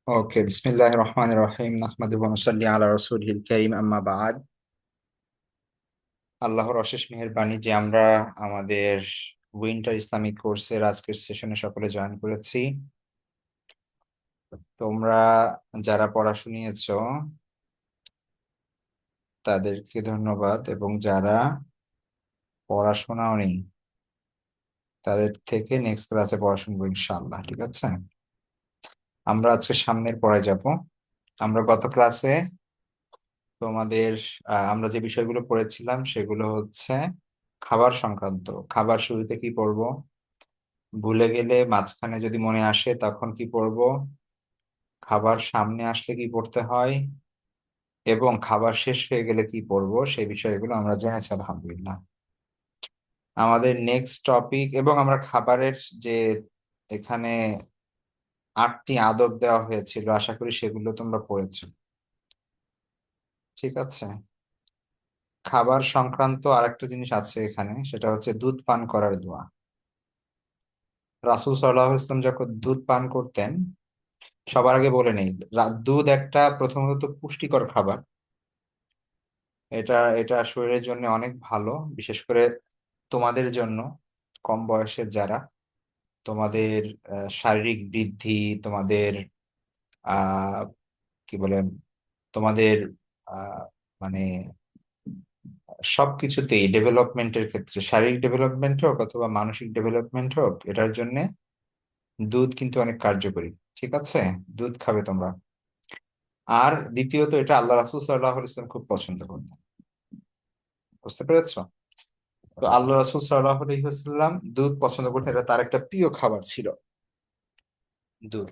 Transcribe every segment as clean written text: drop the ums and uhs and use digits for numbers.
ওকে, বিসমিল্লাহির রহমানির রহিম, নাহমাদুহু ওয়া নুসাল্লি আলা রাসূলিল কারীম, আম্মা বা'দ। আল্লাহর অশেষ মেহেরবানি যে আমরা আমাদের উইন্টার ইসলামিক কোর্সের আজকের সেশনে সকলে জয়েন করেছি। তোমরা যারা পড়া শুনিয়েছো তাদেরকে ধন্যবাদ, এবং যারা পড়াশোনাও নেই তাদের থেকে নেক্সট ক্লাসে পড়া শুনবো ইনশাআল্লাহ। ঠিক আছে, আমরা আজকে সামনের পড়ায় যাব। আমরা গত ক্লাসে তোমাদের আমরা যে বিষয়গুলো পড়েছিলাম সেগুলো হচ্ছে খাবার সংক্রান্ত। খাবার শুরুতে কি পড়বো, ভুলে গেলে মাঝখানে যদি মনে আসে তখন কি পড়বো, খাবার সামনে আসলে কি পড়তে হয়, এবং খাবার শেষ হয়ে গেলে কি পড়বো, সেই বিষয়গুলো আমরা জেনেছি আলহামদুলিল্লাহ। আমাদের নেক্সট টপিক, এবং আমরা খাবারের যে এখানে 8টি আদব দেওয়া হয়েছিল, আশা করি সেগুলো তোমরা পড়েছো। ঠিক আছে, খাবার সংক্রান্ত আরেকটা জিনিস আছে এখানে, সেটা হচ্ছে দুধ পান করার দোয়া। রাসূল সাল্লাল্লাহু আলাইহি ওয়াসাল্লাম যখন দুধ পান করতেন, সবার আগে বলে নেই, দুধ একটা প্রথমত পুষ্টিকর খাবার। এটা এটা শরীরের জন্য অনেক ভালো, বিশেষ করে তোমাদের জন্য, কম বয়সের যারা, তোমাদের শারীরিক বৃদ্ধি, তোমাদের আহ কি বলে, তোমাদের আহ মানে সবকিছুতেই ডেভেলপমেন্টের ক্ষেত্রে, শারীরিক ডেভেলপমেন্ট হোক অথবা মানসিক ডেভেলপমেন্ট হোক, এটার জন্য দুধ কিন্তু অনেক কার্যকরী। ঠিক আছে, দুধ খাবে তোমরা। আর দ্বিতীয়ত, এটা আল্লাহ রাসূল সাল্লাল্লাহু আলাইহি ওয়াসাল্লাম খুব পছন্দ করতেন। বুঝতে পেরেছো? তো আল্লাহ রাসূল সাল্লাল্লাহু আলাইহি ওয়াসাল্লাম দুধ পছন্দ করতেন, এটা তার একটা প্রিয় খাবার ছিল, দুধ।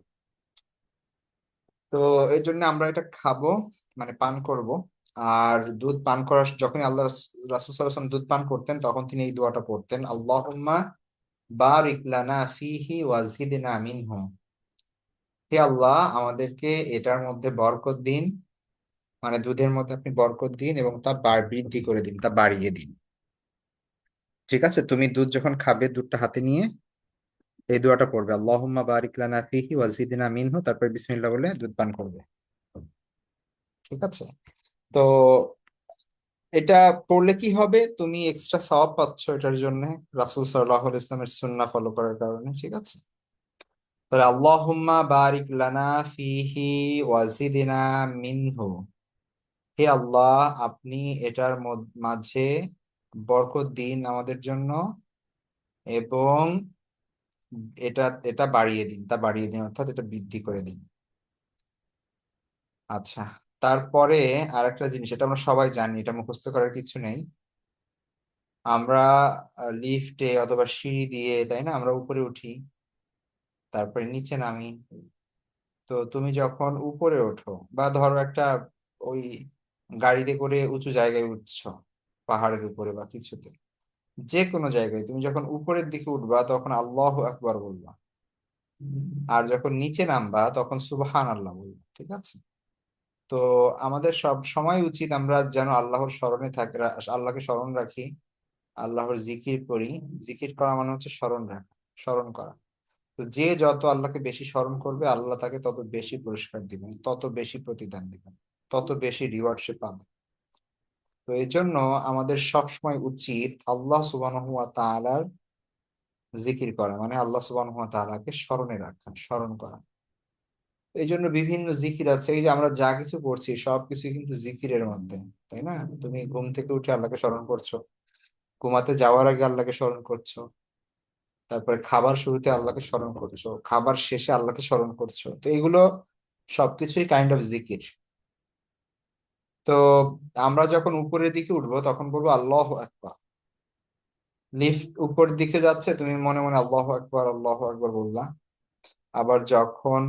তো এই জন্য আমরা এটা খাবো, মানে পান করব। আর দুধ পান করার যখনই আল্লাহ রাসূল সাল্লাল্লাহু আলাইহি ওয়াসাল্লাম দুধ পান করতেন, তখন তিনি এই দোয়াটা পড়তেন, আল্লাহুম্মা বারিক লানা ফিহি ওয়া জিদনা মিনহু। হে আল্লাহ, আমাদেরকে এটার মধ্যে বরকত দিন, মানে দুধের মধ্যে আপনি বরকত দিন এবং তা বৃদ্ধি করে দিন, তা বাড়িয়ে দিন। ঠিক আছে, তুমি দুধ যখন খাবে, দুধটা হাতে নিয়ে এই দোয়াটা পড়বে, আল্লাহুম্মা বারিক লানা ফিহি ওয়া জিদনা মিনহু, তারপর বিসমিল্লাহ বলে দুধ পান করবে। ঠিক আছে, তো এটা পড়লে কি হবে, তুমি এক্সট্রা সওয়াব পাচ্ছ এটার জন্য, রাসূল সাল্লাল্লাহু আলাইহি ইসলামের সুন্নাহ ফলো করার কারণে। ঠিক আছে, তাহলে আল্লাহুম্মা বারিক লানা ফিহি ওয়া জিদনা মিনহু। হে আল্লাহ, আপনি এটার মাঝে বরকত দিন আমাদের জন্য, এবং এটা এটা বাড়িয়ে দিন, তা বাড়িয়ে দিন অর্থাৎ এটা বৃদ্ধি করে দিন। আচ্ছা, তারপরে আরেকটা জিনিস, এটা আমরা সবাই জানি, এটা মুখস্থ করার কিছু নেই। আমরা লিফটে অথবা সিঁড়ি দিয়ে, তাই না, আমরা উপরে উঠি, তারপরে নিচে নামি। তো তুমি যখন উপরে ওঠো, বা ধরো একটা ওই গাড়িতে করে উঁচু জায়গায় উঠছো, পাহাড়ের উপরে বা কিছুতে, যে কোনো জায়গায় তুমি যখন উপরের দিকে উঠবা তখন আল্লাহু আকবার বলবা, আর যখন নিচে নামবা তখন সুবহান আল্লাহ বলবা। ঠিক আছে, তো আমাদের সব সময় উচিত আমরা যেন আল্লাহর স্মরণে থাকি, আল্লাহকে স্মরণ রাখি, আল্লাহর জিকির করি। জিকির করা মানে হচ্ছে স্মরণ রাখা, স্মরণ করা। তো যে যত আল্লাহকে বেশি স্মরণ করবে, আল্লাহ তাকে তত বেশি পুরস্কার দিবেন, তত বেশি প্রতিদান দিবেন, তত বেশি রিওয়ার্ড সে পাবে। তো এই জন্য আমাদের সবসময় উচিত আল্লাহ সুবহানাহু ওয়া তাআলার জিকির করা, মানে আল্লাহ সুবহানাহু ওয়া তাআলাকে স্মরণে রাখা, স্মরণ করা। এই জন্য বিভিন্ন জিকির আছে, এই যে আমরা যা কিছু করছি সবকিছু কিন্তু জিকিরের মধ্যে, তাই না? তুমি ঘুম থেকে উঠে আল্লাহকে স্মরণ করছো, ঘুমাতে যাওয়ার আগে আল্লাহকে স্মরণ করছো, তারপরে খাবার শুরুতে আল্লাহকে স্মরণ করছো, খাবার শেষে আল্লাহকে স্মরণ করছো। তো এগুলো সবকিছুই কাইন্ড অফ জিকির। তো আমরা যখন উপরের দিকে উঠবো তখন বলবো আল্লাহু আকবার। লিফট উপরের দিকে যাচ্ছে, তুমি মনে মনে আল্লাহু আকবার আল্লাহু আকবার বললা। আবার যখন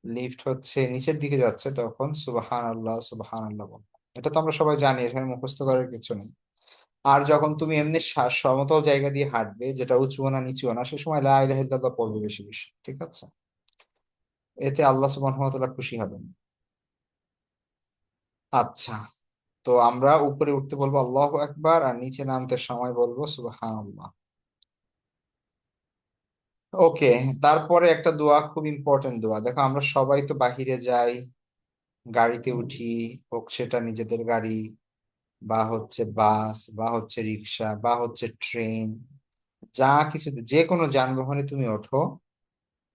লিফট হচ্ছে নিচের দিকে যাচ্ছে, তখন সুবহান আল্লাহ সুবহান আল্লাহ বলবা। এটা তো আমরা সবাই জানি, এখানে মুখস্থ করার কিছু নেই। আর যখন তুমি এমনি সমতল জায়গা দিয়ে হাঁটবে, যেটা উঁচু না নিচু না, সে সময় লা ইলাহা ইল্লাল্লাহ পড়বে বেশি বেশি। ঠিক আছে, এতে আল্লাহ সুবহানাহু ওয়া তাআলা খুশি হবেন। আচ্ছা, তো আমরা উপরে উঠতে বলবো আল্লাহু আকবার, আর নিচে নামতে সময় বলবো সুবহানাল্লাহ। ওকে, তারপরে একটা দোয়া, খুব ইম্পর্টেন্ট দোয়া। দেখো আমরা সবাই তো বাহিরে যাই, গাড়িতে উঠি, হোক সেটা নিজেদের গাড়ি বা হচ্ছে বাস বা হচ্ছে রিক্সা বা হচ্ছে ট্রেন, যা কিছুতে যে কোনো যানবাহনে তুমি ওঠো,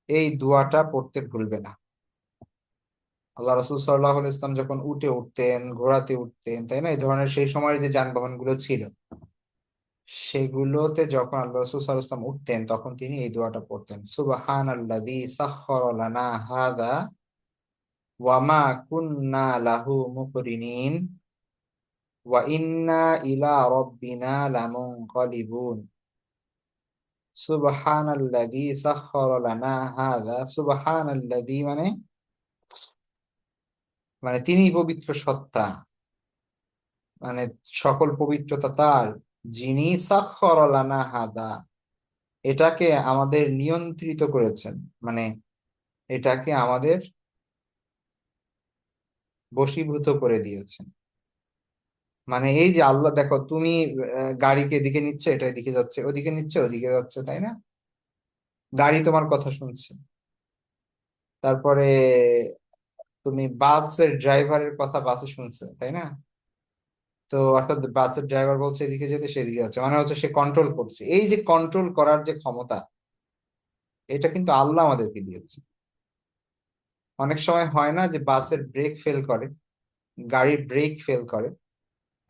এই দোয়াটা পড়তে ভুলবে না। আল্লাহ রসুল সাল্লাহ ইসলাম যখন উঠতেন, ঘোড়াতে উঠতেন, তাই না, এই ধরনের সেই সময় যে যানবাহন গুলো ছিল, সেগুলোতে যখন আল্লাহ রসুল সাল্লাল্লাহু আলাইহি ওয়াসাল্লাম উঠতেন, তখন তিনি এই দোয়াটা পড়তেন, সুবহানাল্লাযী সাখখারা লানা হাযা ওয়া মা কুন্না লাহু মুকরিনিন ওয়া ইন্না ইলা রাব্বিনা লামুনকালিবুন। সুবহানাল্লাযী সাখখারা লানা হাযা, সুবহানাল্লাযী মানে মানে তিনি পবিত্র সত্তা, মানে সকল পবিত্রতা তার, যিনি সাখখারা লানা হাদা, এটাকে আমাদের নিয়ন্ত্রিত করেছেন, মানে এটাকে আমাদের বশীভূত করে দিয়েছেন। মানে এই যে আল্লাহ, দেখো তুমি গাড়িকে এদিকে নিচ্ছে, এটা এদিকে যাচ্ছে, ওদিকে নিচ্ছে, ওদিকে যাচ্ছে, তাই না, গাড়ি তোমার কথা শুনছে। তারপরে তুমি বাসের ড্রাইভারের কথা বাসে শুনছে, তাই না। তো অর্থাৎ বাসের ড্রাইভার বলছে এদিকে যেতে, সেদিকে যাচ্ছে, মানে হচ্ছে সে কন্ট্রোল করছে। এই যে কন্ট্রোল করার যে ক্ষমতা, এটা কিন্তু আল্লাহ আমাদেরকে দিয়েছে। অনেক সময় হয় না যে বাসের ব্রেক ফেল করে, গাড়ির ব্রেক ফেল করে,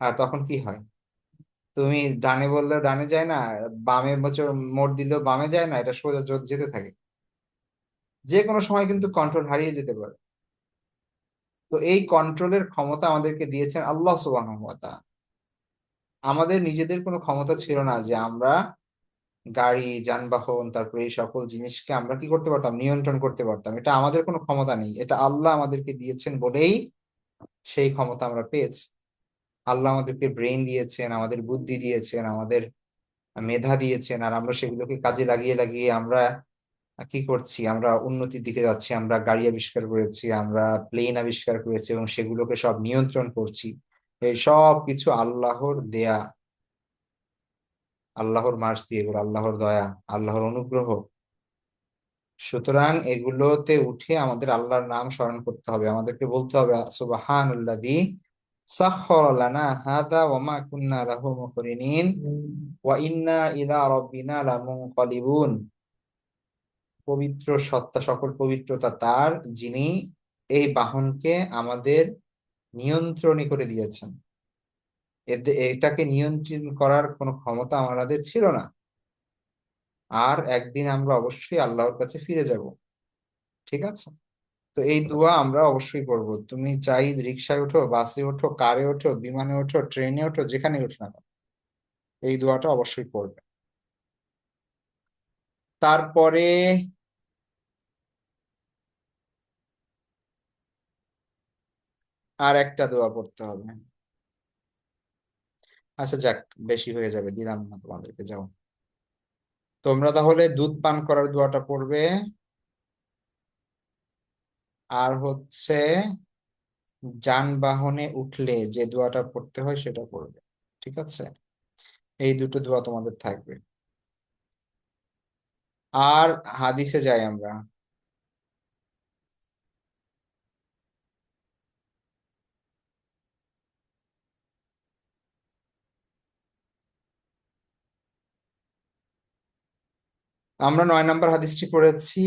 আর তখন কি হয়, তুমি ডানে বললেও ডানে যায় না, বামে মোড় দিলেও বামে যায় না, এটা সোজা যেতে থাকে। যে কোনো সময় কিন্তু কন্ট্রোল হারিয়ে যেতে পারে। তো এই কন্ট্রোলের ক্ষমতা আমাদেরকে দিয়েছেন আল্লাহ সুবহানাহু ওয়া তাআলা। আমাদের নিজেদের কোনো ক্ষমতা ছিল না যে আমরা গাড়ি, যানবাহন, তারপরে এই সকল জিনিসকে আমরা কি করতে পারতাম, নিয়ন্ত্রণ করতে পারতাম। এটা আমাদের কোনো ক্ষমতা নেই, এটা আল্লাহ আমাদেরকে দিয়েছেন বলেই সেই ক্ষমতা আমরা পেয়েছি। আল্লাহ আমাদেরকে ব্রেন দিয়েছেন, আমাদের বুদ্ধি দিয়েছেন, আমাদের মেধা দিয়েছেন, আর আমরা সেগুলোকে কাজে লাগিয়ে লাগিয়ে আমরা কি করছি, আমরা উন্নতির দিকে যাচ্ছি, আমরা গাড়ি আবিষ্কার করেছি, আমরা প্লেন আবিষ্কার করেছি, এবং সেগুলোকে সব নিয়ন্ত্রণ করছি। এই সব কিছু আল্লাহর দেয়া, আল্লাহর মার্সি, এগুলো আল্লাহর দয়া, আল্লাহর অনুগ্রহ। সুতরাং এগুলোতে উঠে আমাদের আল্লাহর নাম স্মরণ করতে হবে, আমাদেরকে বলতে হবে সুবহানাল্লাযী সাখখারা লানা হাযা ওয়া মা কুন্না লাহু মুকরিনিন ওয়া ইন্না ইলা রাব্বিনা লামুনকালিবুন। পবিত্র সত্তা, সকল পবিত্রতা তার, যিনি এই বাহনকে আমাদের নিয়ন্ত্রণী করে দিয়েছেন। এটাকে নিয়ন্ত্রণ করার কোনো ক্ষমতা আমাদের ছিল না। আর একদিন আমরা অবশ্যই আল্লাহর কাছে ফিরে যাব, ঠিক আছে। তো এই দোয়া আমরা অবশ্যই করবো। তুমি চাই রিক্সায় ওঠো, বাসে ওঠো, কারে ওঠো, বিমানে ওঠো, ট্রেনে ওঠো, যেখানে ওঠো না কেন, এই দোয়াটা অবশ্যই পড়বে। তারপরে আর একটা দোয়া পড়তে হবে। আচ্ছা যাক, বেশি হয়ে যাবে, দিলাম না তোমাদেরকে, যাও। তোমরা তাহলে দুধ পান করার দোয়াটা পড়বে, আর হচ্ছে যানবাহনে উঠলে যে দোয়াটা পড়তে হয় সেটা পড়বে, ঠিক আছে। এই দুটো দোয়া তোমাদের থাকবে। আর হাদিসে যাই আমরা। আমরা 9 নম্বর হাদিসটি পড়েছি,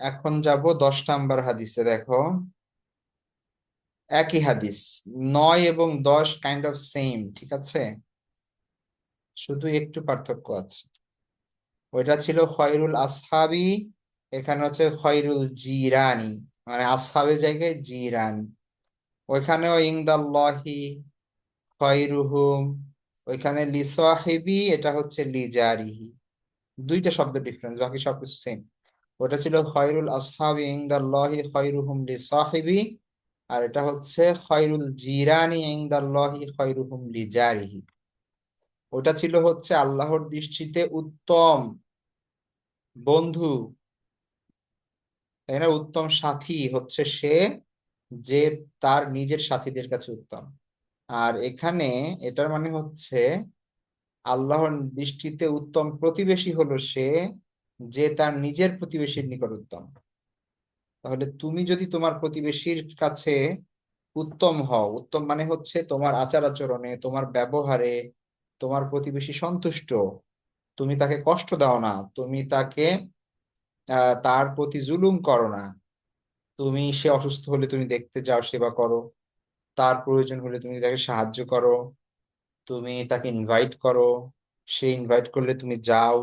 এখন যাব 10 নম্বর হাদিসে। দেখো, একই হাদিস, 9 এবং 10 কাইন্ড অফ সেম, ঠিক আছে, শুধু একটু পার্থক্য আছে। ওইটা ছিল খয়রুল আসহাবি, এখানে হচ্ছে খয়রুল জিরানি, মানে আসহাবের জায়গায় জিরানি। ওইখানেও ইনদাল্লাহি খয়রুহুম, ওইখানে লি সাহিবি, এটা হচ্ছে লি জারিহি। দুইটা শব্দ ডিফারেন্স, বাকি সবকিছু সেম। ওটা ছিল খয়রুল আসহাবি ইনদাল্লাহি খয়রুহুম লি সাহিবি, আর এটা হচ্ছে খয়রুল জিরানি ইনদাল্লাহি খয়রুহুম লি জারিহি। ওটা ছিল হচ্ছে আল্লাহর দৃষ্টিতে উত্তম বন্ধু, তাই না, উত্তম সাথী হচ্ছে সে যে তার নিজের সাথীদের কাছে উত্তম। আর এখানে এটার মানে হচ্ছে আল্লাহর দৃষ্টিতে উত্তম প্রতিবেশী হলো সে যে তার নিজের প্রতিবেশীর নিকট উত্তম। তাহলে তুমি যদি তোমার প্রতিবেশীর কাছে উত্তম হও, উত্তম মানে হচ্ছে তোমার আচার আচরণে, তোমার ব্যবহারে তোমার প্রতিবেশী সন্তুষ্ট, তুমি তাকে কষ্ট দাও না, তুমি তাকে তার প্রতি জুলুম করো না, তুমি সে অসুস্থ হলে তুমি দেখতে যাও, সেবা করো, তার প্রয়োজন হলে তুমি তাকে সাহায্য করো, তুমি তাকে ইনভাইট করো, সে ইনভাইট করলে তুমি যাও,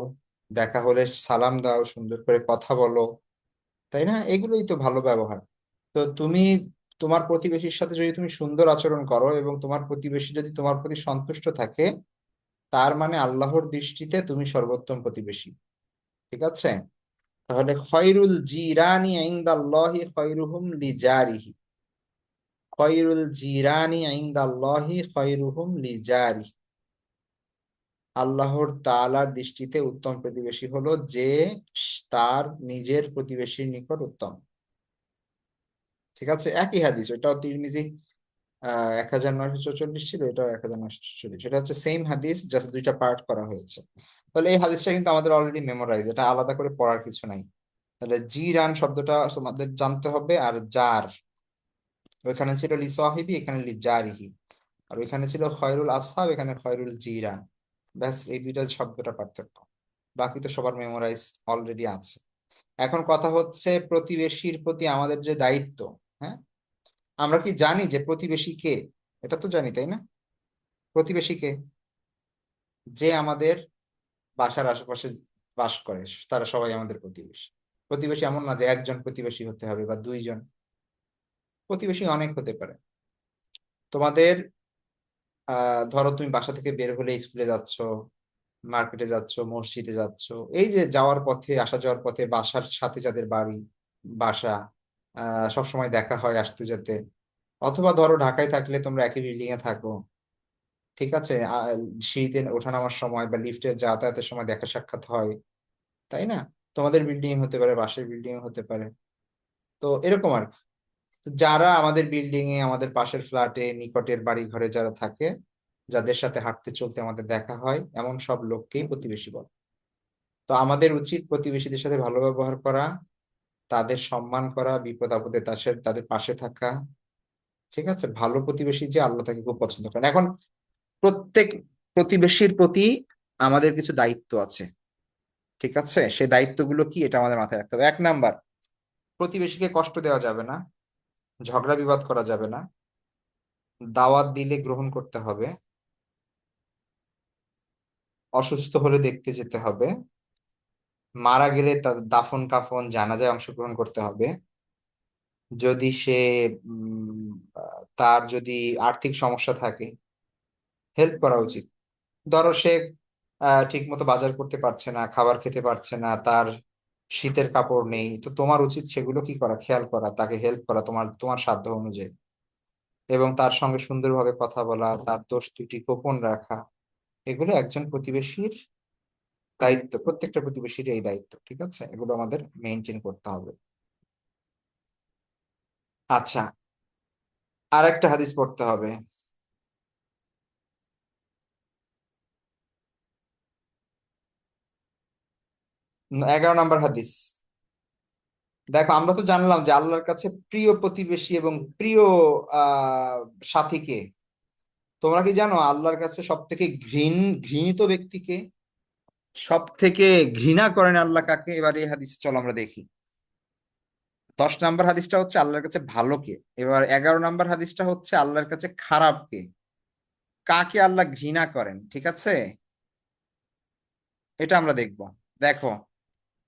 দেখা হলে সালাম দাও, সুন্দর করে কথা বলো, তাই না? এগুলোই তো ভালো ব্যবহার। তো তুমি তোমার প্রতিবেশীর সাথে যদি তুমি সুন্দর আচরণ করো এবং তোমার প্রতিবেশী যদি তোমার প্রতি সন্তুষ্ট থাকে, তার মানে আল্লাহর দৃষ্টিতে তুমি সর্বোত্তম প্রতিবেশী। ঠিক আছে? তাহলে খয়রুল জিরানি ইনদাল্লাহি খয়রুহুম লিজারিহি, খয়রুল জিরানি ইনদাল্লাহি খয়রুহুম লিজারিহি। আল্লাহর তাআলার দৃষ্টিতে উত্তম প্রতিবেশী হলো যে তার নিজের প্রতিবেশীর নিকট উত্তম। ঠিক আছে? একই হাদিস, ওটাও তিরমিজি 1944 ছিল, এটাও 1944, সেটা হচ্ছে সেম হাদিস, জাস্ট দুইটা পার্ট করা হয়েছে। তাহলে এই হাদিসটা কিন্তু আমাদের অলরেডি মেমোরাইজ, এটা আলাদা করে পড়ার কিছু নাই। তাহলে জিরান শব্দটা তোমাদের জানতে হবে। আর জার, ওইখানে ছিল লি সাহিবি, এখানে লি জারিহি। আর ওইখানে ছিল খয়রুল আসহাব, এখানে খয়রুল জিরান। ব্যাস, এই দুইটা শব্দটা পার্থক্য, বাকি তো সবার মেমোরাইজ অলরেডি আছে। এখন কথা হচ্ছে প্রতিবেশীর প্রতি আমাদের যে দায়িত্ব। হ্যাঁ, আমরা কি জানি যে প্রতিবেশী কে? এটা তো জানি, তাই না? প্রতিবেশী কে? যে আমাদের বাসার আশেপাশে বাস করে, তারা সবাই আমাদের প্রতিবেশী। প্রতিবেশী এমন না যে একজন প্রতিবেশী হতে হবে বা দুইজন, প্রতিবেশী অনেক হতে পারে। তোমাদের ধরো তুমি বাসা থেকে বের হলে স্কুলে যাচ্ছ, মার্কেটে যাচ্ছ, মসজিদে যাচ্ছ, এই যে যাওয়ার পথে, আসা যাওয়ার পথে বাসার সাথে যাদের বাড়ি, বাসা, সব সময় দেখা হয় আসতে যেতে। অথবা ধরো ঢাকায় থাকলে তোমরা একই বিল্ডিং এ থাকো, ঠিক আছে, সিঁড়িতে ওঠানামার সময় বা লিফটে যাতায়াতের সময় দেখা সাক্ষাৎ হয়, তাই না? তোমাদের বিল্ডিং হতে পারে, পাশের বিল্ডিং হতে পারে। তো এরকম আর কি। তো যারা আমাদের বিল্ডিং এ, আমাদের পাশের ফ্ল্যাটে, নিকটের বাড়ি ঘরে যারা থাকে, যাদের সাথে হাঁটতে চলতে আমাদের দেখা হয়, এমন সব লোককেই প্রতিবেশী বলে। তো আমাদের উচিত প্রতিবেশীদের সাথে ভালো ব্যবহার করা, তাদের সম্মান করা, বিপদ আপদে তাদের পাশে থাকা। ঠিক আছে? ভালো প্রতিবেশী যে আল্লাহ তাকে খুব পছন্দ করেন। এখন প্রত্যেক প্রতিবেশীর প্রতি আমাদের কিছু দায়িত্ব আছে। ঠিক আছে? সেই দায়িত্বগুলো কি, এটা আমাদের মাথায় রাখতে হবে। 1 নাম্বার, প্রতিবেশীকে কষ্ট দেওয়া যাবে না, ঝগড়া বিবাদ করা যাবে না, দাওয়াত দিলে গ্রহণ করতে হবে, অসুস্থ হলে দেখতে যেতে হবে, মারা গেলে তার দাফন কাফন জানাজায় অংশগ্রহণ করতে হবে, যদি সে তার যদি আর্থিক সমস্যা থাকে হেল্প করা উচিত। ধরো সে ঠিক মতো বাজার করতে পারছে না, খাবার খেতে পারছে না, তার শীতের কাপড় নেই, তো তোমার উচিত সেগুলো কি করা, খেয়াল করা, তাকে হেল্প করা তোমার তোমার সাধ্য অনুযায়ী, এবং তার সঙ্গে সুন্দরভাবে কথা বলা, তার দোষ ত্রুটি গোপন রাখা। এগুলো একজন প্রতিবেশীর দায়িত্ব, প্রত্যেকটা প্রতিবেশীর এই দায়িত্ব। ঠিক আছে? এগুলো আমাদের মেনটেন করতে হবে। আচ্ছা, আর একটা হাদিস পড়তে হবে। 11 নম্বর হাদিস। দেখো, আমরা তো জানলাম যে আল্লাহর কাছে প্রিয় প্রতিবেশী এবং প্রিয় আহ সাথীকে। তোমরা কি জানো আল্লাহর কাছে সব থেকে ঘৃণিত ব্যক্তিকে, সব থেকে ঘৃণা করেন আল্লাহ কাকে? এবার এই হাদিসে চলো আমরা দেখি। 10 নম্বর হাদিসটা হচ্ছে আল্লাহর কাছে ভালোকে, এবার 11 নম্বর হাদিসটা হচ্ছে আল্লাহর কাছে খারাপকে। কাকে আল্লাহ ঘৃণা করেন, ঠিক আছে, এটা আমরা দেখব। দেখো,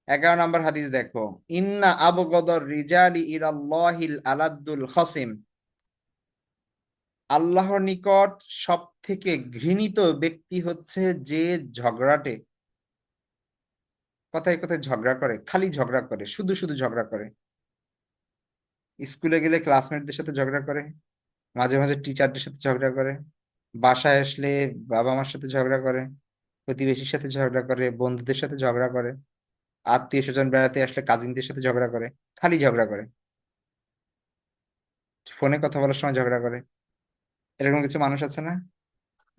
11 নম্বর হাদিস দেখো, ইন্না আবগদর রিজালি ইলাল্লাহিল আলাদ্দুল খসিম। আল্লাহর নিকট সব থেকে ঘৃণিত ব্যক্তি হচ্ছে যে ঝগড়াটে, কথায় কথায় ঝগড়া করে, খালি ঝগড়া করে, শুধু শুধু ঝগড়া করে। স্কুলে গেলে ক্লাসমেটদের সাথে ঝগড়া করে, মাঝে মাঝে টিচারদের সাথে ঝগড়া করে, বাসায় আসলে বাবা মার সাথে ঝগড়া করে, প্রতিবেশীর সাথে ঝগড়া করে, বন্ধুদের সাথে ঝগড়া করে, আত্মীয় স্বজন বেড়াতে আসলে কাজিনদের সাথে ঝগড়া করে, খালি ঝগড়া করে, ফোনে কথা বলার সময় ঝগড়া করে। এরকম কিছু মানুষ আছে না?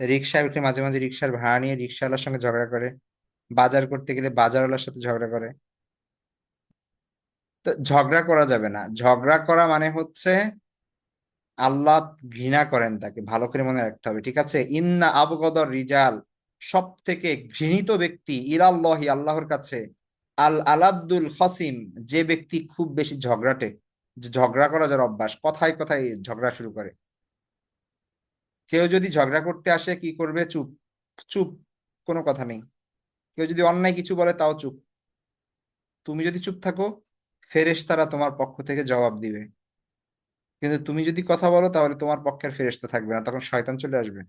রিক্সায় উঠে মাঝে মাঝে রিক্সার ভাড়া নিয়ে রিক্সাওয়ালার সঙ্গে ঝগড়া করে, বাজার করতে গেলে বাজারওয়ালার সাথে ঝগড়া করে। তো ঝগড়া করা যাবে না, ঝগড়া করা মানে হচ্ছে আল্লাহ ঘৃণা করেন তাকে, ভালো করে মনে রাখতে হবে, ঠিক আছে? ইন্না আবগদর রিজাল, সব থেকে ঘৃণিত ব্যক্তি ইলাল্লাহি, আল্লাহর কাছে, আল আলাদ্দুল খাসিম, যে ব্যক্তি খুব বেশি ঝগড়াটে, যে ঝগড়া করা যার অভ্যাস, কথায় কথায় ঝগড়া শুরু করে। কেউ যদি ঝগড়া করতে আসে কি করবে? চুপ, চুপ, কোনো কথা নেই। কেউ যদি অন্যায় কিছু বলে তাও চুপ। তুমি যদি চুপ থাকো, ফেরেশতারা তোমার পক্ষ থেকে জবাব দিবে। কিন্তু তুমি যদি কথা বলো তাহলে তোমার পক্ষের ফেরেশতা থাকবে না, তখন শয়তান চলে আসবে।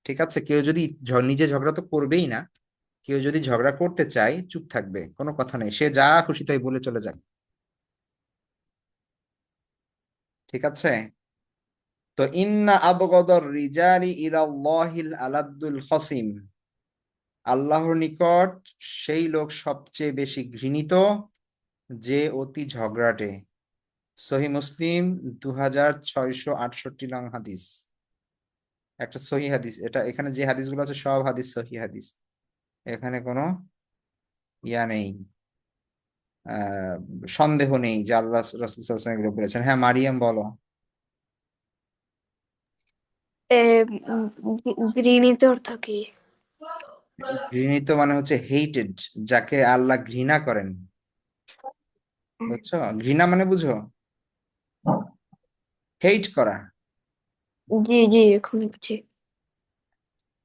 ঠিক আছে? কেউ যদি নিজে ঝগড়া তো করবেই না, কেউ যদি ঝগড়া করতে চায় চুপ থাকবে, কোনো কথা নেই, সে যা খুশি তাই বলে চলে যায়। ঠিক আছে? তো ইন্না আবগদর রিজালি ইলাল্লাহিল আলাদ্দুল খসিম, আল্লাহর নিকট সেই লোক সবচেয়ে বেশি ঘৃণিত যে অতি ঝগড়াটে। সহি মুসলিম 2668 নং হাদিস, একটা সহি হাদিস এটা। এখানে যে হাদিসগুলো আছে সব হাদিস সহি হাদিস, এখানে কোনো ইয়া নেই, আহ সন্দেহ নেই যে আল্লাহ রাসূল সাল্লাল্লাহু আলাইহি ওয়াসাল্লাম এগুলো বলেছেন। হ্যাঁ, মারিয়াম বলো। ঘৃণিত অর্থ কি? ঘৃণিত মানে হচ্ছে হেইটেড, যাকে আল্লাহ ঘৃণা করেন। বুঝছো? ঘৃণা মানে বুঝো, হেইট করা। জি জি, এখন বুঝছি।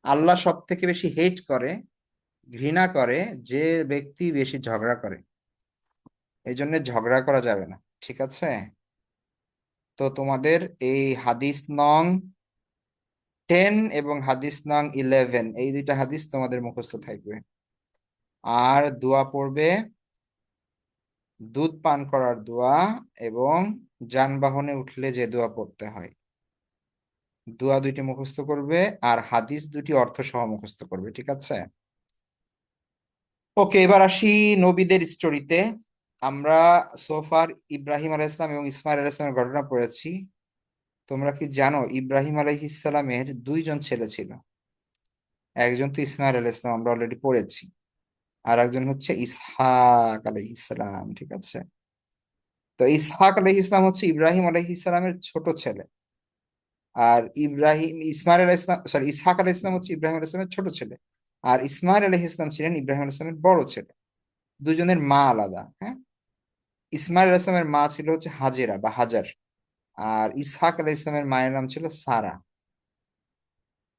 আল্লাহ সব থেকে বেশি হেট করে, ঘৃণা করে যে ব্যক্তি বেশি ঝগড়া করে। এই জন্য ঝগড়া করা যাবে না। ঠিক আছে? তো তোমাদের এই হাদিস নং 10 এবং হাদিস নং 11, এই দুইটা হাদিস তোমাদের মুখস্থ থাকবে। আর দোয়া পড়বে, দুধ পান করার দোয়া এবং যানবাহনে উঠলে যে দোয়া পড়তে হয়, দোয়া দুইটি মুখস্থ করবে। আর হাদিস দুটি অর্থ সহ মুখস্থ করবে। ঠিক আছে? ওকে, এবার আসি নবীদের স্টোরিতে। আমরা সোফার ইব্রাহিম আলাইহিস সালাম এবং ইসমাইল আলাইহিস সালামের ঘটনা পড়েছি। তোমরা কি জানো ইব্রাহিম আলাইহিস সালামের দুইজন ছেলে ছিল? একজন তো ইসমাইল আলাইহিস সালাম, আমরা অলরেডি পড়েছি। আর একজন হচ্ছে ইসহাক আলাইহিস সালাম। ঠিক আছে? তো ইসহাক আলাইহিস সালাম হচ্ছে ইব্রাহিম আলাইহিস সালামের ছোট ছেলে। আর ইসমাইল আলাইহিস সালাম, সরি, ইসহাক আলাইহিস সালাম হচ্ছে ইব্রাহিম আলাইহিস সালামের ছোট ছেলে। আর ইসমাইল আলাইহিস সালাম ছিলেন ইব্রাহিম আলাইহিস সালামের বড় ছেলে। দুজনের মা আলাদা, হ্যাঁ। ইসমাইল আলাইহিস সালামের মা ছিল হচ্ছে হাজেরা বা হাজার। আর ইসহাক আলাইহিস সালামের মায়ের নাম ছিল সারা।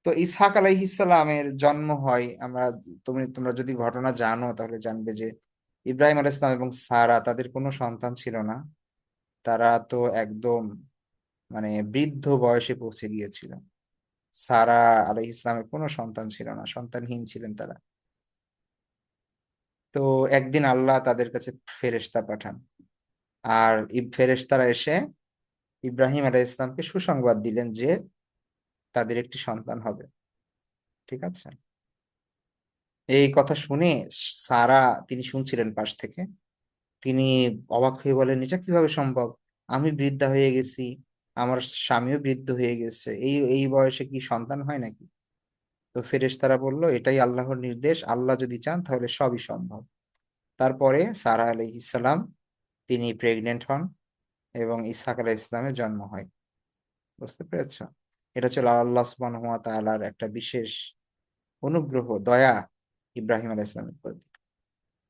তো ইসহাক আলাইহিস সালামের জন্ম হয়, তোমরা যদি ঘটনা জানো তাহলে জানবে যে ইব্রাহিম আলাইহিস সালাম এবং সারা, তাদের কোনো সন্তান ছিল না। তারা তো একদম মানে বৃদ্ধ বয়সে পৌঁছে গিয়েছিল। সারা আলাইহিস সালামের কোনো সন্তান ছিল না, সন্তানহীন ছিলেন তারা। তো একদিন আল্লাহ তাদের কাছে ফেরেশতা পাঠান। আর ফেরেশতারা এসে ইব্রাহিম আলাইহিস সালামকে সুসংবাদ দিলেন যে তাদের একটি সন্তান হবে। ঠিক আছে? এই কথা শুনে সারা, তিনি শুনছিলেন পাশ থেকে, তিনি অবাক হয়ে বলেন, এটা কিভাবে সম্ভব? আমি বৃদ্ধা হয়ে গেছি, আমার স্বামীও বৃদ্ধ হয়ে গেছে, এই এই বয়সে কি সন্তান হয় নাকি? তো ফেরেশতারা বলল, এটাই আল্লাহর নির্দেশ, আল্লাহ যদি চান তাহলে সবই সম্ভব। তারপরে সারা আলাইহিস সালাম, তিনি প্রেগনেন্ট হন এবং ইসহাক আলাইহিস সালামের জন্ম হয়। বুঝতে পেরেছো? এটা ছিল আল্লাহ সুবহানাহু ওয়া তাআলার একটা বিশেষ অনুগ্রহ, দয়া ইব্রাহিম আলাইহিস সালামের প্রতি।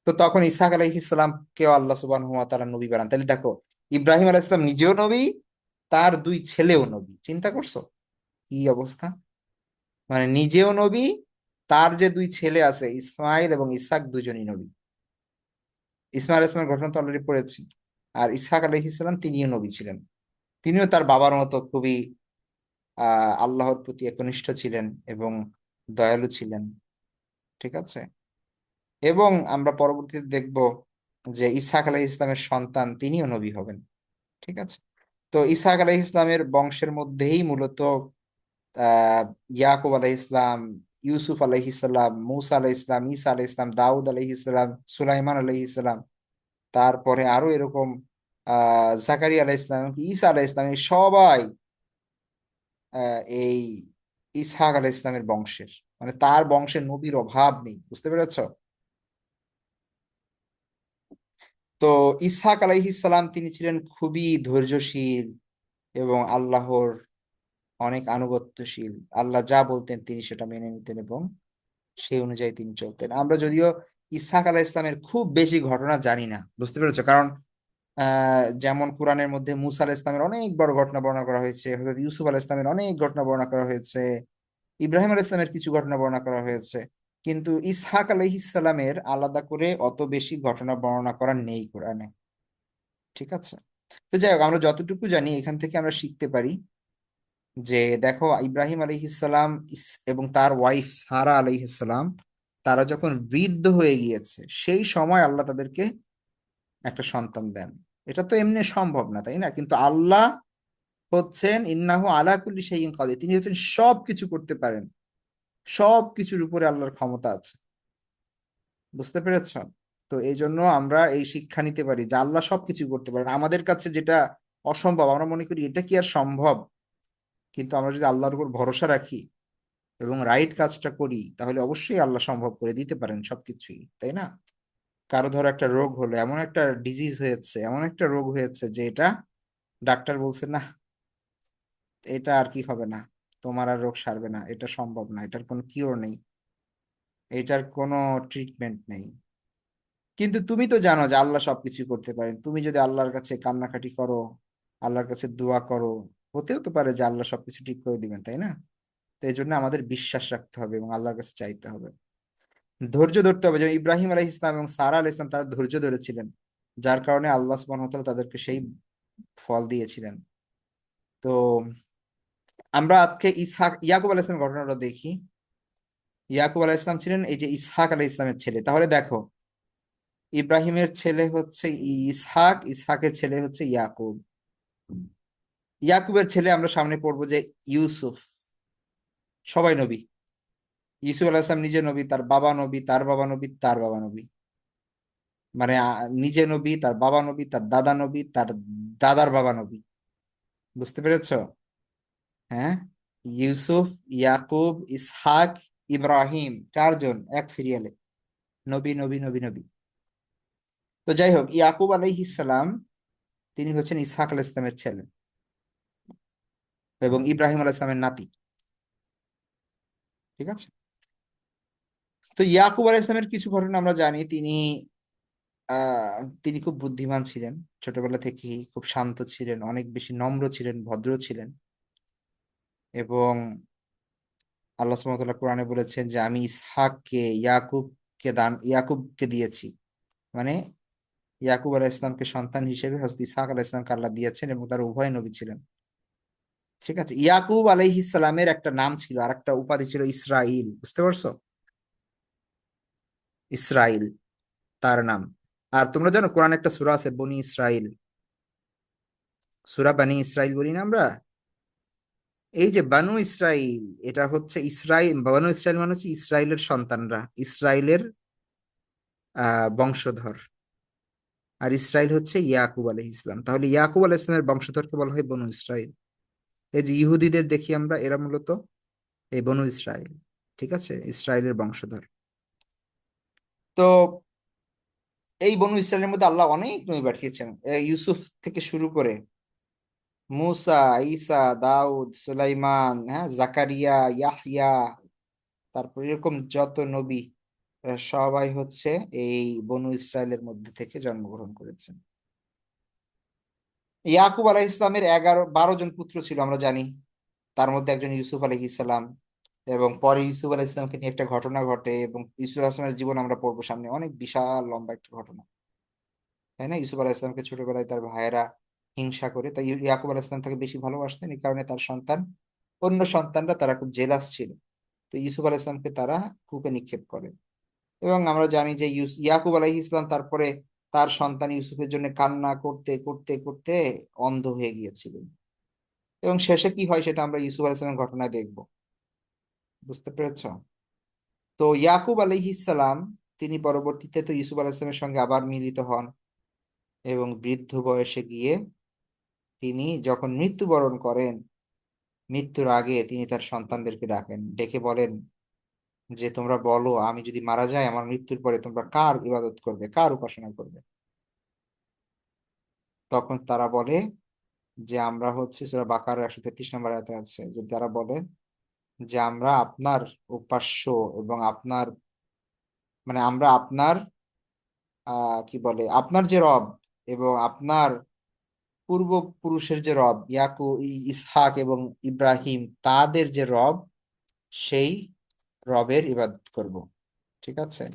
তো তখন ইসহাক আলাইহিস সালামকেও আল্লাহ সুবহানাহু ওয়া তাআলা নবী বানান। তাহলে দেখো, ইব্রাহিম আলাইহিস সালাম নিজেও নবী, তার দুই ছেলেও নবী। চিন্তা করছো কি অবস্থা? মানে নিজেও নবী, তার যে দুই ছেলে আছে ইসমাইল এবং ইসহাক, দুজনই নবী। ইসমাইল আলাইহিস সালামের ঘটনা তো অলরেডি পড়েছি। আর ইসহাক আলাইহিস সালাম, তিনিও নবী ছিলেন। তিনিও তার বাবার মতো খুবই আল্লাহর প্রতি একনিষ্ঠ ছিলেন এবং দয়ালু ছিলেন। ঠিক আছে? এবং আমরা পরবর্তীতে দেখব যে ইসহাক আলাইহিস ইসলামের সন্তান তিনিও নবী হবেন। ঠিক আছে? তো ইসহাক আলাইহিস ইসলামের বংশের মধ্যেই মূলত আহ ইয়াকুব আলাইহিস ইসলাম, ইউসুফ আলাইহিস সালাম, মুসা আলাইহিস ইসলাম, ঈসা আলাইহিস ইসলাম, দাউদ আলাইহিস সালাম, সুলাইমান আলাইহিস সালাম, তারপরে আরো এরকম জাকারিয়া আলাইহিস ইসলাম, ঈসা আলাইহিস ইসলাম, এই সবাই এই ইসহাক আলাইহিস ইসলামের বংশের, মানে তার বংশে নবীর অভাব নেই, বুঝতে পেরেছ? তো ইসহাক আলাইহিস সালাম তিনি ছিলেন খুবই ধৈর্যশীল এবং আল্লাহর অনেক আনুগত্যশীল। আল্লাহ যা বলতেন তিনি সেটা মেনে নিতেন এবং সেই অনুযায়ী তিনি চলতেন। আমরা যদিও ইসহাক আলাহ ইসলামের খুব বেশি ঘটনা জানি না, বুঝতে পেরেছো? কারণ যেমন কোরআনের মধ্যে মুসা আলাহ ইসলামের অনেক বড় ঘটনা বর্ণনা করা হয়েছে, হযরত ইউসুফ আলাহ ইসলামের অনেক ঘটনা বর্ণনা করা হয়েছে, ইব্রাহিম আলাহ ইসলামের কিছু ঘটনা বর্ণনা করা হয়েছে, কিন্তু ইসহাক আলাইহিসসালামের আলাদা করে অত বেশি ঘটনা বর্ণনা করা নেই কোরআনে। ঠিক আছে? তো যাই হোক, আমরা যতটুকু জানি এখান থেকে আমরা শিখতে পারি যে দেখো, ইব্রাহিম আলাইহিসসালাম এবং তার ওয়াইফ সারা আলাইহিসসালাম তারা যখন বৃদ্ধ হয়ে গিয়েছে সেই সময় আল্লাহ তাদেরকে একটা সন্তান দেন। এটা তো এমনি সম্ভব না, তাই না? কিন্তু আল্লাহ হচ্ছেন ইন্নাহু আলা কুল্লি শাইইন কাদির, তিনি হচ্ছেন সব কিছু করতে পারেন, সব কিছুর উপরে আল্লাহর ক্ষমতা আছে। বুঝতে পেরেছ? তো এই জন্য আমরা এই শিক্ষা নিতে পারি যে আল্লাহ সবকিছু করতে পারেন। আমাদের কাছে যেটা অসম্ভব আমরা মনে করি এটা কি আর সম্ভব, কিন্তু আমরা যদি আল্লাহর উপর ভরসা রাখি এবং রাইট কাজটা করি তাহলে অবশ্যই আল্লাহ সম্ভব করে দিতে পারেন সবকিছুই, তাই না? কারো ধরো একটা রোগ হলো, এমন একটা ডিজিজ হয়েছে, এমন একটা রোগ হয়েছে যে এটা ডাক্তার বলছে না, এটা আর কি হবে না, তোমার আর রোগ সারবে না, এটা সম্ভব না, এটার কোনো কিওর নেই, এটার কোনো ট্রিটমেন্ট নেই। কিন্তু তুমি তো জানো যে আল্লাহ সবকিছু করতে পারেন। তুমি যদি আল্লাহর কাছে কান্নাকাটি করো, আল্লাহর কাছে দোয়া করো, হতেও তো পারে যে আল্লাহ সবকিছু ঠিক করে দিবেন, তাই না? তো এই জন্য আমাদের বিশ্বাস রাখতে হবে এবং আল্লাহর কাছে চাইতে হবে, ধৈর্য ধরতে হবে। যেমন ইব্রাহিম আলাইহিস ইসলাম এবং সারা আলাইহিস ইসলাম তারা ধৈর্য ধরেছিলেন, যার কারণে আল্লাহ সুবহানাহু ওয়া তাআলা তাদেরকে সেই ফল দিয়েছিলেন। তো আমরা আজকে ইসহাক ইয়াকুব আলাইহিস ইসলামের ঘটনাটা দেখি। ইয়াকুব আলাইহিস ইসলাম ছিলেন এই যে ইসহাক আলাইহিস ইসলামের ছেলে। তাহলে দেখো, ইব্রাহিমের ছেলে হচ্ছে ইসহাক, ইসহাকের ছেলে হচ্ছে ইয়াকুব, ইয়াকুবের ছেলে আমরা সামনে পড়বো যে ইউসুফ। সবাই নবী, ইউসুফ আলাইহিস সালাম নিজে নবী, তার বাবা নবী, তার বাবা নবী, তার বাবা নবী। মানে নিজে নবী, তার বাবা নবী, তার দাদা নবী, তার দাদার বাবা নবী। বুঝতে পেরেছো? হ্যাঁ, ইউসুফ, ইয়াকুব, ইসহাক, ইব্রাহিম, চারজন এক সিরিয়ালে নবী নবী নবী নবী। তো যাই হোক, ইয়াকুব আলাইহিস সালাম তিনি হচ্ছেন ইসহাক আলাইহিস সালামের ছেলে এবং ইব্রাহিম আলাইহিস সালামের নাতি। ঠিক আছে? তো ইয়াকুব আলাইহিস সালামের কিছু ঘটনা আমরা জানি। তিনি খুব বুদ্ধিমান ছিলেন, ছোটবেলা থেকেই খুব শান্ত ছিলেন, অনেক বেশি নম্র ছিলেন, ভদ্র ছিলেন। এবং আল্লাহ সুবহানাহু ওয়া তাআলা কোরআনে বলেছেন যে আমি ইসহাককে ইয়াকুবকে দিয়েছি। মানে ইয়াকুব আলাইহিস সালামকে সন্তান হিসেবে হযরত ইসহাক আলাইহিস সালামকে আল্লাহ দিয়েছেন এবং তার উভয় নবী ছিলেন। ঠিক আছে? ইয়াকুব আলাইহিস সালামের একটা নাম ছিল, আর একটা উপাধি ছিল ইসরাইল। বুঝতে পারছো? ইসরাইল তার নাম। আর তোমরা জানো কোরআনে একটা সূরা আছে বনি ইসরাইল, সূরা বনি ইসরাইল বলি না আমরা? এই যে বানু ইসরাইল, এটা হচ্ছে ইসরাইল, বানু ইসরাইল মানে হচ্ছে ইসরাইলের সন্তানরা, ইসরাইলের বংশধর। আর ইসরাইল হচ্ছে ইয়াকুব আলাইহিস সালাম। তাহলে ইয়াকুব আলাইহিস সালামের বংশধরকে বলা হয় বনু ইসরাইল। এই যে ইহুদিদের দেখি আমরা, এরা মূলত এই বনু ইসরাইল। ঠিক আছে? ইসরাইলের বংশধর। তো এই বনু ইসরাইলের মধ্যে আল্লাহ অনেক নবী পাঠিয়েছেন, ইউসুফ থেকে শুরু করে মুসা, ঈসা, দাউদ, সুলাইমান, হ্যাঁ, জাকারিয়া, ইয়াহইয়া, তারপর এরকম যত নবী, এরা সবাই হচ্ছে এই বনু ইসরায়েলের মধ্যে থেকে জন্মগ্রহণ করেছেন। ইয়াকুব আলাইহিস ইসলামের 12 জন পুত্র ছিল আমরা জানি, তার মধ্যে একজন ইউসুফ আলাইহিস সালাম। এবং পরে ইউসুফ আলাইহিস ইসলামকে নিয়ে একটা ঘটনা ঘটে, এবং ইউসুফ আলাইহিস সালামের জীবন আমরা পড়বো সামনে, অনেক বিশাল লম্বা একটা ঘটনা, তাই না? ইউসুফ আলাইহিস সালামকে ছোটবেলায় তার ভাইয়েরা হিংসা করে, তাই ইয়াকুব আলাইহিস সালাম তাকে বেশি ভালোবাসতেন, এই কারণে তার সন্তান, অন্য সন্তানরা তারা খুব জেলাস ছিল। তো ইউসুফ আলাইহিস সালামকে তারা কূপে নিক্ষেপ করে। এবং আমরা জানি যে ইয়াকুব আলাইহিস ইসলাম তারপরে তার সন্তান ইউসুফের জন্য কান্না করতে করতে করতে অন্ধ হয়ে গিয়েছিলেন। এবং শেষে কি হয় সেটা আমরা ইউসুফ আলাইহিস সালামের ঘটনায় দেখবো। বুঝতে পেরেছো? তো ইয়াকুব আলাইহিস সালাম তিনি পরবর্তীতে তো ইউসুফ আলাইহিস সালামের সঙ্গে আবার মিলিত হন, এবং বৃদ্ধ বয়সে গিয়ে তিনি যখন মৃত্যুবরণ করেন, মৃত্যুর আগে তিনি তার সন্তানদেরকে ডাকেন, ডেকে বলেন যে তোমরা বলো আমি যদি মারা যাই, আমার মৃত্যুর পরে তোমরা কার ইবাদত করবে, কার উপাসনা করবে? তখন তারা বলে যে আমরা হচ্ছে, সূরা বাকারার 133 নম্বর আয়াতে আছে যে তারা বলে যে আমরা আপনার উপাস্য এবং আপনার, মানে আমরা আপনার কি বলে, আপনার যে রব এবং আপনার পূর্বপুরুষের যে রব ইসহাক এবং ইব্রাহিম, তাদের যে রব, সেই রবের ইবাদত করব। ঠিক আছে?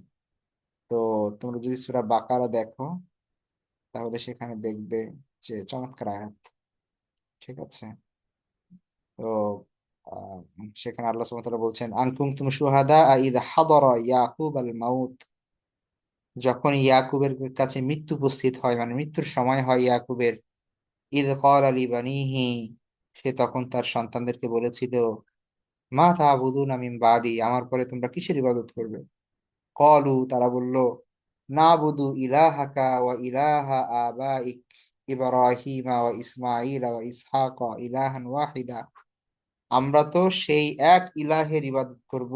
তো তোমরা যদি সূরা বাকারা দেখো, তাহলে সেখানে দেখবে যে চমৎকার আয়াত। ঠিক আছে? তো আহ, সেখানে আল্লাহ সুবহানাহু ওয়া তাআলা বলছেন, আন কুনতুম শুহাদা ইয হাদারা ইয়াকুব আল মাউত, যখন ইয়াকুবের কাছে মৃত্যু উপস্থিত হয়, মানে মৃত্যুর সময় হয় ইয়াকুবের, ইয ক্বালা লিবানিহি, সে তখন তার সন্তানদেরকে বলেছিল, মা তা'বুদুনা মিন বাদি, আমার পরে তোমরা কিসের ইবাদত করবে? ক্বালু, তারা বলল, না'বুদু ইলাহাকা ওয়া ইলাহা আবাইক ইব্রাহিমা ওয়া ইসমাঈল ওয়া ইসহাক ইলাহান ওয়াহিদা, আমরা তো সেই এক ইলাহের ইবাদত করব,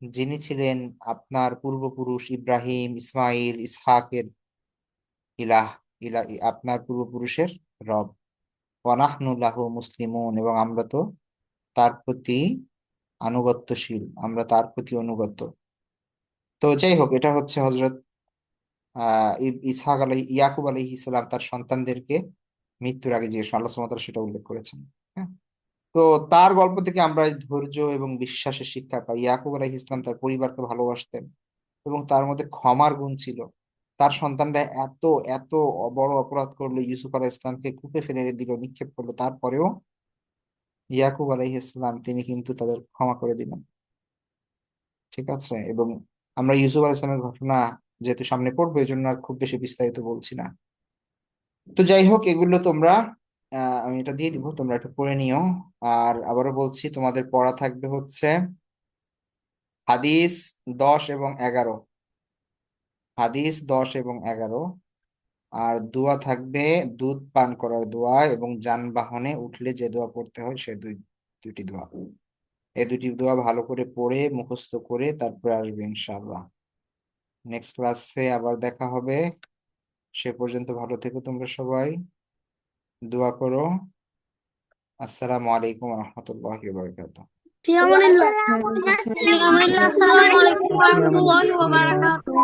যিনি ছিলেন আপনার পূর্বপুরুষ ইব্রাহিম, ইসমাইল, ইসহাকের ইলাহ, আপনার পূর্বপুরুষের রব। ওয়া নাহনু লাহু মুসলিমুন, এবং আমরা তো তার প্রতি আনুগত্যশীল, আমরা তার প্রতি অনুগত। তো যাই হোক, এটা হচ্ছে হযরত ইসহাক ইয়াকুব আলাইহিস সালাম তার সন্তানদেরকে মৃত্যুর আগে যে আল্লাহ সুবহানাহু ওয়া তাআলা সেটা উল্লেখ করেছেন। হ্যাঁ। তো তার গল্প থেকে আমরা এই ধৈর্য এবং বিশ্বাসের শিক্ষা পাই। ইয়াকুব আলাইহিস সালাম তার পরিবারকে ভালোবাসতেন এবং তার মধ্যে ক্ষমার গুণ ছিল। তার সন্তানরা এত এত বড় অপরাধ করলো, ইউসুফ আলাইহিস সালামকে কূপে ফেলে দিল, নিক্ষেপ করলো, তারপরেও ইয়াকুব আলাইহিস সালাম তিনি কিন্তু তাদের ক্ষমা করে দিলেন। ঠিক আছে? এবং আমরা ইউসুফ আলাইহিস সালামের ঘটনা যেহেতু সামনে পড়বো, এই জন্য আর খুব বেশি বিস্তারিত বলছি না। তো যাই হোক, এগুলো তোমরা আমি এটা দিয়ে দিব, তোমরা একটু পড়ে নিও। আর আবারও বলছি, তোমাদের পড়া থাকবে হচ্ছে হাদিস 10 এবং 11, হাদিস 10 এবং 11। আর দোয়া থাকবে দুধ পান করার দোয়া এবং যানবাহনে উঠলে যে দোয়া পড়তে হয়, সে দুইটি দোয়া। এই দুটি দোয়া ভালো করে পড়ে মুখস্থ করে তারপরে আসবে ইনশাআল্লাহ। নেক্সট ক্লাসে আবার দেখা হবে। সে পর্যন্ত ভালো থেকো তোমরা সবাই, দোয়া করো। আসসালামু আলাইকুম ওয়া রাহমাতুল্লাহি ওয়া বারাকাতুহু। في أمان الله. আসসালামু আলাইকুম। আসসালামু আলাইকুম ওয়া রাহমাতুল্লাহি ওয়া বারাকাতুহু।